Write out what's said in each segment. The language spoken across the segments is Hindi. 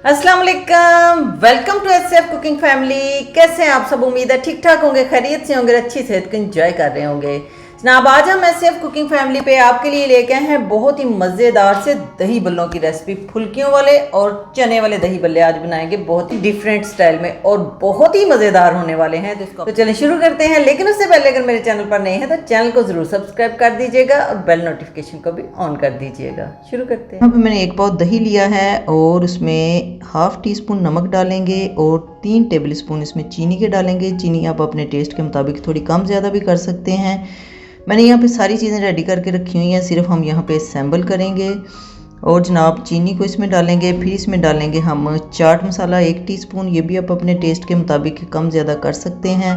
अस्सलाम वालेकुम, welcome to SF cooking family. कैसे हैं आप सब? उम्मीद है ठीक ठाक होंगे, खैरियत से होंगे, अच्छी सेहत को एंजॉय कर रहे होंगे। जनाब आज हम एसएफ कुकिंग फैमिली पे आपके लिए लेके आए हैं बहुत ही मज़ेदार से दही बल्लों की रेसिपी। फुल्कियों वाले और चने वाले दही बल्ले आज बनाएंगे बहुत ही डिफरेंट स्टाइल में और बहुत ही मज़ेदार होने वाले हैं। तो चलिए शुरू करते हैं, लेकिन उससे पहले अगर मेरे चैनल पर नए हैं तो चैनल को ज़रूर सब्सक्राइब कर दीजिएगा और बेल नोटिफिकेशन को भी ऑन कर दीजिएगा। शुरू करते हैं। यहाँ पे मैंने 1 पाव दही लिया है और उसमें हाफ टी स्पून नमक डालेंगे और 3 टेबल स्पून इसमें चीनी के डालेंगे। चीनी आप अपने टेस्ट के मुताबिक थोड़ी कम ज़्यादा भी कर सकते हैं। मैंने यहाँ पे सारी चीज़ें रेडी करके रखी हुई हैं, सिर्फ हम यहाँ पे असेंबल करेंगे। और जनाब चीनी को इसमें डालेंगे, फिर इसमें डालेंगे हम चाट मसाला 1 टीस्पून, ये भी आप अपने टेस्ट के मुताबिक कम ज़्यादा कर सकते हैं।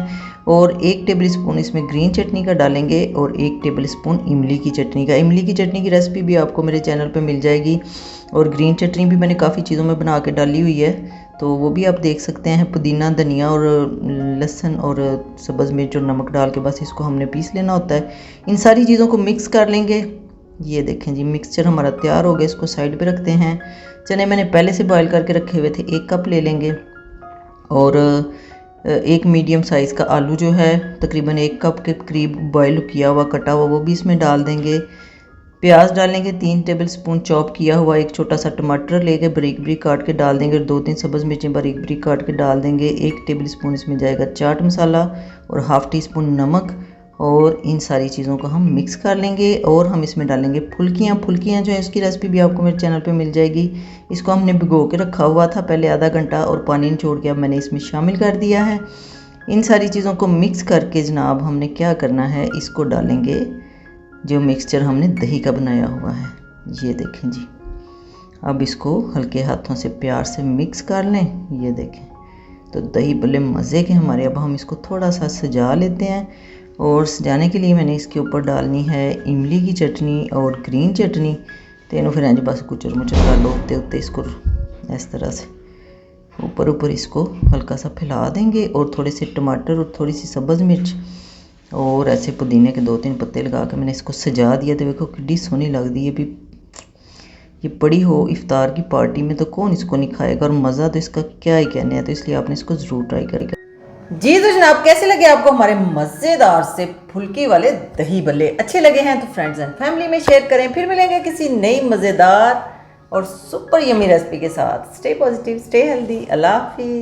और 1 टेबल स्पून इसमें ग्रीन चटनी का डालेंगे और 1 टेबल स्पून इमली की चटनी का। इमली की चटनी की रेसिपी भी आपको मेरे चैनल पे मिल जाएगी और ग्रीन चटनी भी मैंने काफ़ी चीज़ों में बना के डाली हुई है, तो वो भी आप देख सकते हैं। पुदीना, धनिया और लहसुन और सब्ज़ मिर्च और नमक डाल के बस इसको हमने पीस लेना होता है। इन सारी चीज़ों को मिक्स कर लेंगे। ये देखें जी, मिक्सचर हमारा तैयार हो गया, इसको साइड पे रखते हैं। चने मैंने पहले से बॉईल करके रखे हुए थे, 1 कप ले लेंगे। और 1 मीडियम साइज़ का आलू जो है तकरीबन 1 कप के करीब बॉईल किया हुआ कटा हुआ, वो भी इसमें डाल देंगे। प्याज डालेंगे 3 टेबल स्पून चॉप किया हुआ। 1 छोटा सा टमाटर लेके बारीक बारीक काट के डाल देंगे और 2-3 सब्ज़ मिर्चें बारीक बारीक काट के डाल देंगे। 1 टेबल स्पून इसमें जाएगा चाट मसाला और हाफ़ टी स्पून नमक। और इन सारी चीज़ों को हम मिक्स कर लेंगे और हम इसमें डालेंगे फुल्कियाँ। फुल्कियाँ जो है इसकी रेसिपी भी आपको मेरे चैनल पे मिल जाएगी। इसको हमने भिगो के रखा हुआ था पहले आधा घंटा और पानी निचोड़ के अब मैंने इसमें शामिल कर दिया है। इन सारी चीज़ों को मिक्स करके जनाब हमने क्या करना है, इसको डालेंगे जो मिक्सचर हमने दही का बनाया हुआ है। ये देखें जी, अब इसको हल्के हाथों से प्यार से मिक्स कर लें। ये देखें तो दही बल्ले मज़े के हमारे। अब हम इसको थोड़ा सा सजा लेते हैं और सजाने के लिए मैंने इसके ऊपर डालनी है इमली की चटनी और ग्रीन चटनी। तीनों फिर इंज बस कुचर मुचर कर लो उत्ते उत्ते इसको इस तरह से ऊपर ऊपर इसको हल्का सा फैला देंगे और थोड़े से टमाटर और थोड़ी सी सब्ज़ मिर्च और ऐसे पुदीने के 2-3 पत्ते लगा के मैंने इसको सजा दिया। तो देखो कितनी सोहनी लगती है भी। ये पड़ी हो इफ्तार की पार्टी में तो कौन इसको नहीं खाएगा, और मज़ा तो इसका क्या ही कहने है। तो इसलिए आपने इसको ज़रूर ट्राई करेगा जी। तो जनाब कैसे लगे आपको हमारे मज़ेदार से फुल्की वाले दही बल्ले? अच्छे लगे हैं तो फ्रेंड्स एंड फैमिली में शेयर करें। फिर मिलेंगे किसी नई मज़ेदार और सुपर यमी रेसिपी के साथ। Stay positive, stay healthy. अल्लाह हाफिज़।